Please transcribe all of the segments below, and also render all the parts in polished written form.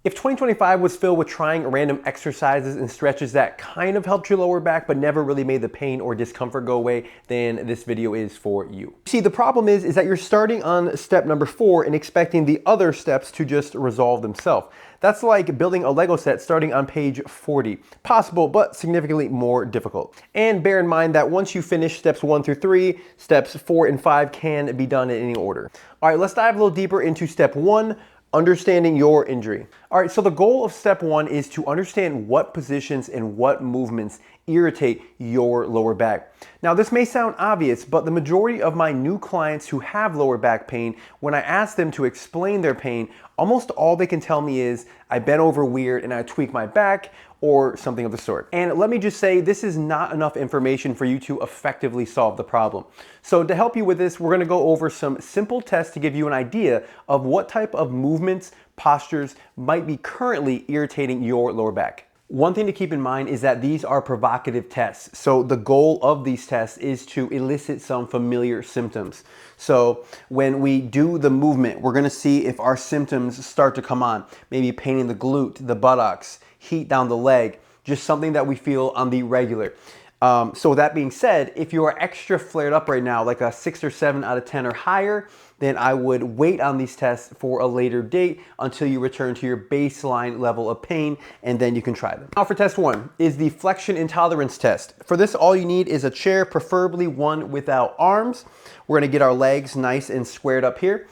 If 2025 was filled with trying random exercises and stretches that kind of helped your lower back but never really made the pain or discomfort go away, then this video is for you. See, the problem is that you're starting on step number 4 and expecting the other steps to just resolve themselves. That's like building a Lego set starting on page 40. Possible, but significantly more difficult. And bear in mind that once you finish steps 1 through 3, steps 4 and 5 can be done in any order. All right, let's dive a little deeper into step 1, understanding your injury. All right, so the goal of step 1 is to understand what positions and what movements irritate your lower back. Now, this may sound obvious, but the majority of my new clients who have lower back pain, when I ask them to explain their pain, almost all they can tell me is, I bent over weird and I tweaked my back, or something of the sort. And let me just say, this is not enough information for you to effectively solve the problem. So to help you with this, we're gonna go over some simple tests to give you an idea of what type of movements, postures might be currently irritating your lower back. One thing to keep in mind is that these are provocative tests. So the goal of these tests is to elicit some familiar symptoms. So when we do the movement, we're gonna see if our symptoms start to come on. Maybe pain in the glute, the buttocks, heat down the leg, just something that we feel on the regular. So with that being said, if you are extra flared up right now, like a 6 or 7 out of 10 or higher, then I would wait on these tests for a later date until you return to your baseline level of pain, and then you can try them. Now for test 1 is the flexion intolerance test. For this, all you need is a chair, preferably one without arms. We're gonna get our legs nice and squared up here.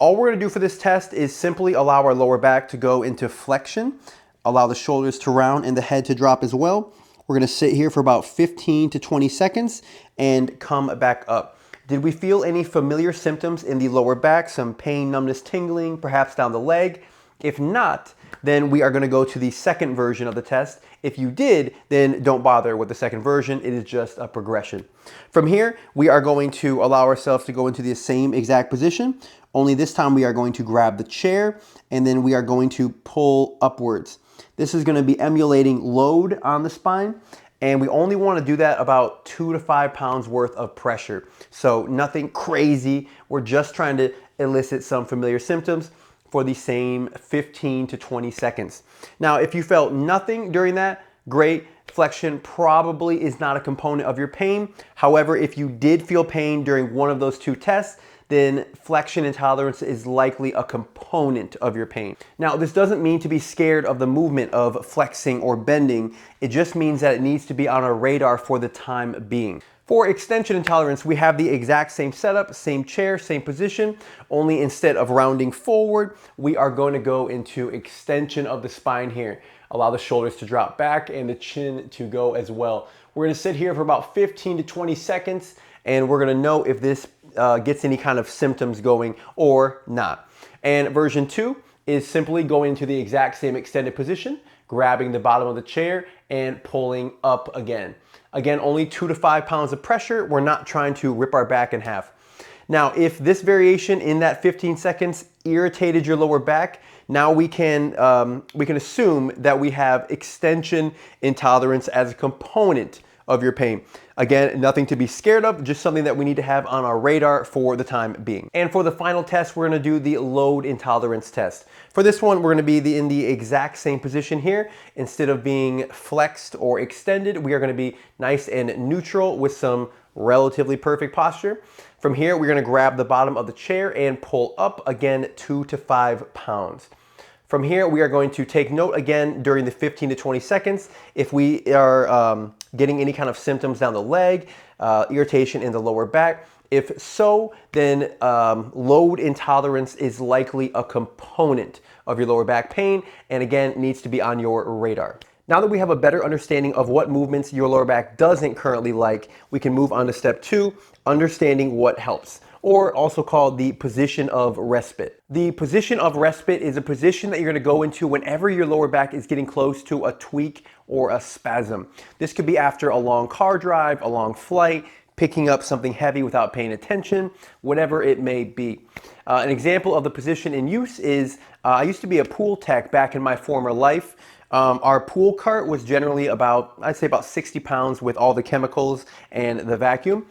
All we're gonna do for this test is simply allow our lower back to go into flexion, allow the shoulders to round and the head to drop as well. We're gonna sit here for about 15 to 20 seconds and come back up. Did we feel any familiar symptoms in the lower back? Some pain, numbness, tingling, perhaps down the leg? If not, then we are gonna go to the second version of the test. If you did, then don't bother with the second version. It is just a progression. From here, we are going to allow ourselves to go into the same exact position, only this time we are going to grab the chair and then we are going to pull upwards. This is going to be emulating load on the spine, and we only want to do that about 2 to 5 pounds worth of pressure. So nothing crazy. We're just trying to elicit some familiar symptoms for the same 15 to 20 seconds. Now, if you felt nothing during that, great. Flexion probably is not a component of your pain. However, if you did feel pain during one of those 2 tests, then flexion intolerance is likely a component of your pain. Now, this doesn't mean to be scared of the movement of flexing or bending. It just means that it needs to be on our radar for the time being. For extension intolerance, we have the exact same setup, same chair, same position, only instead of rounding forward, we are going to go into extension of the spine here. Allow the shoulders to drop back and the chin to go as well. We're gonna sit here for about 15 to 20 seconds, and we're gonna know if this gets any kind of symptoms going or not. And version 2 is simply going to the exact same extended position, grabbing the bottom of the chair and pulling up again. Again, only 2 to 5 pounds of pressure. We're not trying to rip our back in half. Now, if this variation in that 15 seconds irritated your lower back, now we can assume that we have extension intolerance as a component of your pain. Again, nothing to be scared of, just something that we need to have on our radar for the time being. And for the final test, we're gonna do the load intolerance test. For this one, we're gonna be in the exact same position here. Instead of being flexed or extended, we are gonna be nice and neutral with some relatively perfect posture. From here, we're gonna grab the bottom of the chair and pull up, again, 2 to 5 pounds. From here, we are going to take note again during the 15 to 20 seconds if we are getting any kind of symptoms down the leg, irritation in the lower back. If so, then load intolerance is likely a component of your lower back pain, and again, needs to be on your radar. Now that we have a better understanding of what movements your lower back doesn't currently like, we can move on to step 2, understanding what helps, or also called the position of respite. The position of respite is a position that you're gonna go into whenever your lower back is getting close to a tweak or a spasm. This could be after a long car drive, a long flight, picking up something heavy without paying attention, whatever it may be. An example of the position in use is, I used to be a pool tech back in my former life. Our pool cart was generally I'd say about 60 pounds with all the chemicals and the vacuum.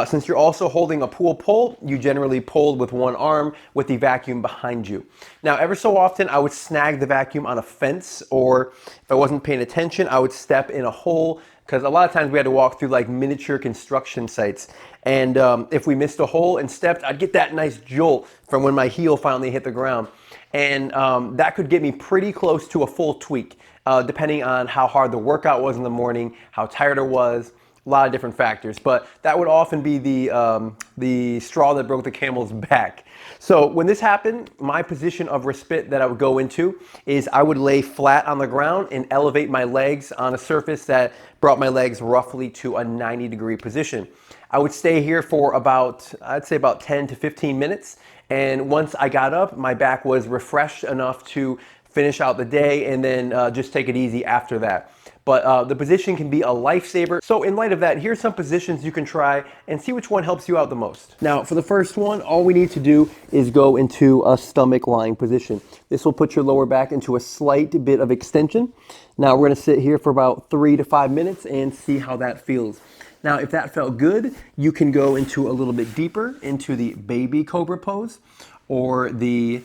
Since you're also holding a pool pole, you generally pulled with one arm with the vacuum behind you. Now, ever so often, I would snag the vacuum on a fence, or if I wasn't paying attention, I would step in a hole, because a lot of times we had to walk through like miniature construction sites. And if we missed a hole and stepped, I'd get that nice jolt from when my heel finally hit the ground. And that could get me pretty close to a full tweak, depending on how hard the workout was in the morning, how tired I was, a lot of different factors. But that would often be the straw that broke the camel's back. So when this happened, my position of respite that I would go into is I would lay flat on the ground and elevate my legs on a surface that brought my legs roughly to a 90-degree position. I would stay here for I'd say about 10 to 15 minutes. And once I got up, my back was refreshed enough to finish out the day and then just take it easy after that. But the position can be a lifesaver. So in light of that, here's some positions you can try and see which one helps you out the most. Now, for the first one, all we need to do is go into a stomach lying position. This will put your lower back into a slight bit of extension. Now we're gonna sit here for about 3 to 5 minutes and see how that feels. Now, if that felt good, you can go into a little bit deeper into the baby cobra pose, or the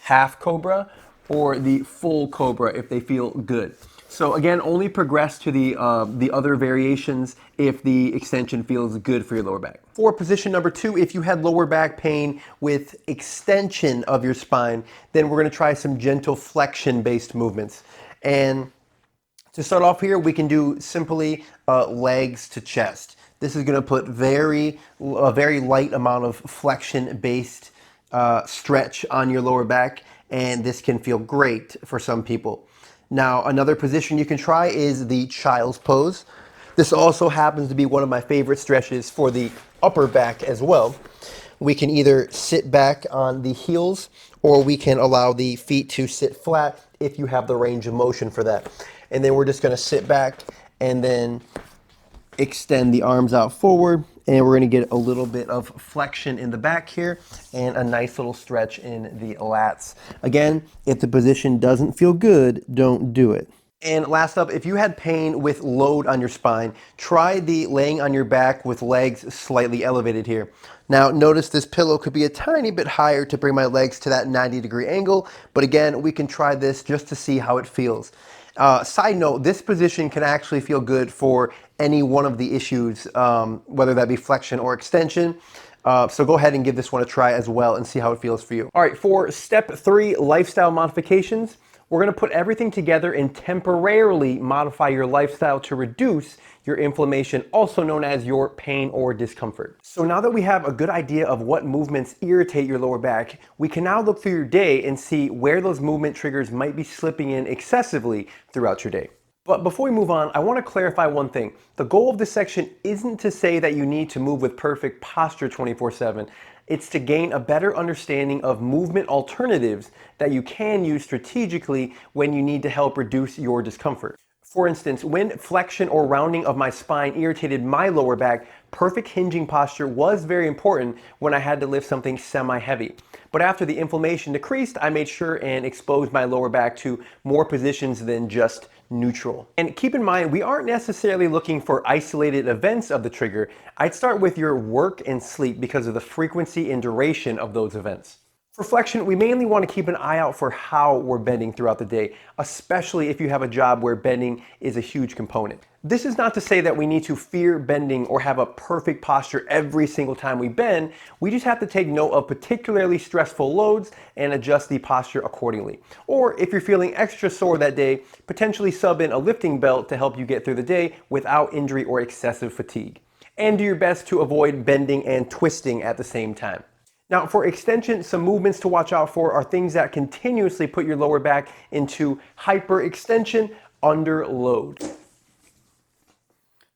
half cobra, or the full cobra if they feel good. So again, only progress to the other variations if the extension feels good for your lower back. For position number 2, if you had lower back pain with extension of your spine, then we're gonna try some gentle flexion-based movements. And to start off here, we can do simply legs to chest. This is going to put a very light amount of flexion-based stretch on your lower back, and this can feel great for some people. Now, another position you can try is the child's pose. This also happens to be one of my favorite stretches for the upper back as well. We can either sit back on the heels, or we can allow the feet to sit flat if you have the range of motion for that. And then we're just going to sit back and then extend the arms out forward, and we're going to get a little bit of flexion in the back here and a nice little stretch in the lats. Again, if the position doesn't feel good, don't do it. And last up, if you had pain with load on your spine, try the laying on your back with legs slightly elevated here. Now notice this pillow could be a tiny bit higher to bring my legs to that 90-degree angle, but again, we can try this just to see how it feels. Side note, this position can actually feel good for any one of the issues, whether that be flexion or extension. So go ahead and give this one a try as well and see how it feels for you. All right, for step 3, lifestyle modifications, we're going to put everything together and temporarily modify your lifestyle to reduce your inflammation, also known as your pain or discomfort. So now that we have a good idea of what movements irritate your lower back, we can now look through your day and see where those movement triggers might be slipping in excessively throughout your day. But before we move on, I want to clarify one thing. The goal of this section isn't to say that you need to move with perfect posture 24/7. It's to gain a better understanding of movement alternatives that you can use strategically when you need to help reduce your discomfort. For instance, when flexion or rounding of my spine irritated my lower back, perfect hinging posture was very important when I had to lift something semi-heavy. But after the inflammation decreased, I made sure and exposed my lower back to more positions than just neutral. And keep in mind, we aren't necessarily looking for isolated events of the trigger. I'd start with your work and sleep because of the frequency and duration of those events. For flexion, we mainly want to keep an eye out for how we're bending throughout the day, especially if you have a job where bending is a huge component. This is not to say that we need to fear bending or have a perfect posture every single time we bend. We just have to take note of particularly stressful loads and adjust the posture accordingly. Or if you're feeling extra sore that day, potentially sub in a lifting belt to help you get through the day without injury or excessive fatigue. And do your best to avoid bending and twisting at the same time. Now, for extension, some movements to watch out for are things that continuously put your lower back into hyperextension under load.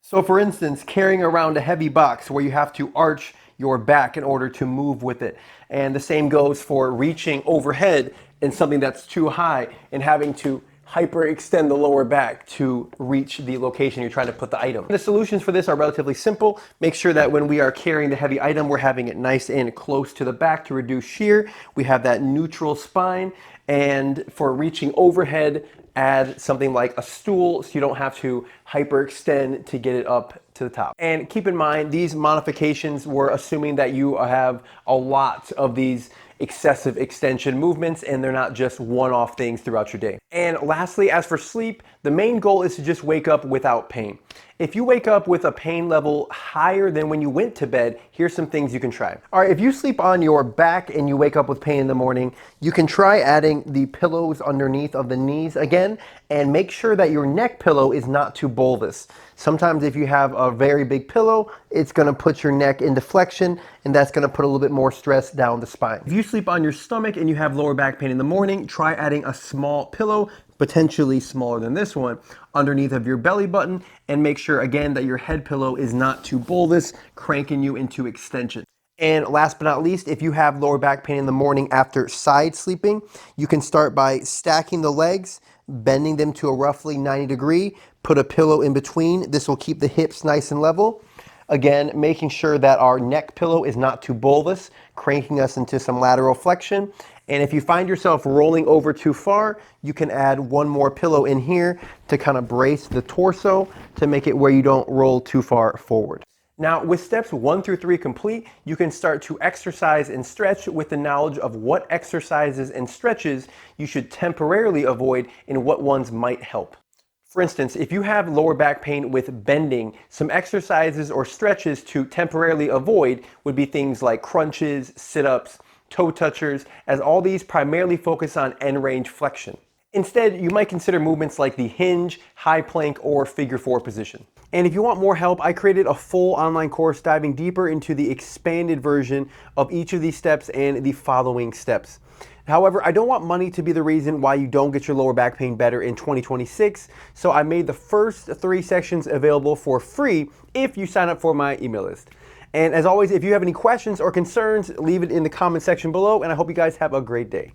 So for instance, carrying around a heavy box where you have to arch your back in order to move with it. And the same goes for reaching overhead in something that's too high and having to hyperextend the lower back to reach the location you're trying to put the item. The solutions for this are relatively simple. Make sure that when we are carrying the heavy item, we're having it nice and close to the back to reduce shear. We have that neutral spine. And for reaching overhead, add something like a stool so you don't have to hyperextend to get it up to the top. And keep in mind, these modifications were assuming that you have a lot of these excessive extension movements and they're not just one-off things throughout your day. And lastly, as for sleep, the main goal is to just wake up without pain. If you wake up with a pain level higher than when you went to bed, here's some things you can try. All right, if you sleep on your back and you wake up with pain in the morning, you can try adding the pillows underneath of the knees again, and make sure that your neck pillow is not too bulbous. Sometimes if you have a very big pillow, it's gonna put your neck into flexion, and that's gonna put a little bit more stress down the spine. If you sleep on your stomach and you have lower back pain in the morning, try adding a small pillow, potentially smaller than this one, underneath of your belly button, and make sure again that your head pillow is not too bulbous, cranking you into extension. And last but not least, if you have lower back pain in the morning after side sleeping, you can start by stacking the legs, bending them to a roughly 90 degree, put a pillow in between. This will keep the hips nice and level. Again, making sure that our neck pillow is not too bulbous, cranking us into some lateral flexion. And if you find yourself rolling over too far, you can add one more pillow in here to kind of brace the torso to make it where you don't roll too far forward. Now, with steps 1 through 3 complete, you can start to exercise and stretch with the knowledge of what exercises and stretches you should temporarily avoid and what ones might help. For instance, if you have lower back pain with bending, some exercises or stretches to temporarily avoid would be things like crunches, sit-ups, toe touchers, as all these primarily focus on end range flexion. Instead, you might consider movements like the hinge, high plank, or figure 4 position. And if you want more help, I created a full online course diving deeper into the expanded version of each of these steps and the following steps. However, I don't want money to be the reason why you don't get your lower back pain better in 2026, so I made the first 3 sections available for free if you sign up for my email list. And as always, if you have any questions or concerns, leave it in the comment section below, and I hope you guys have a great day.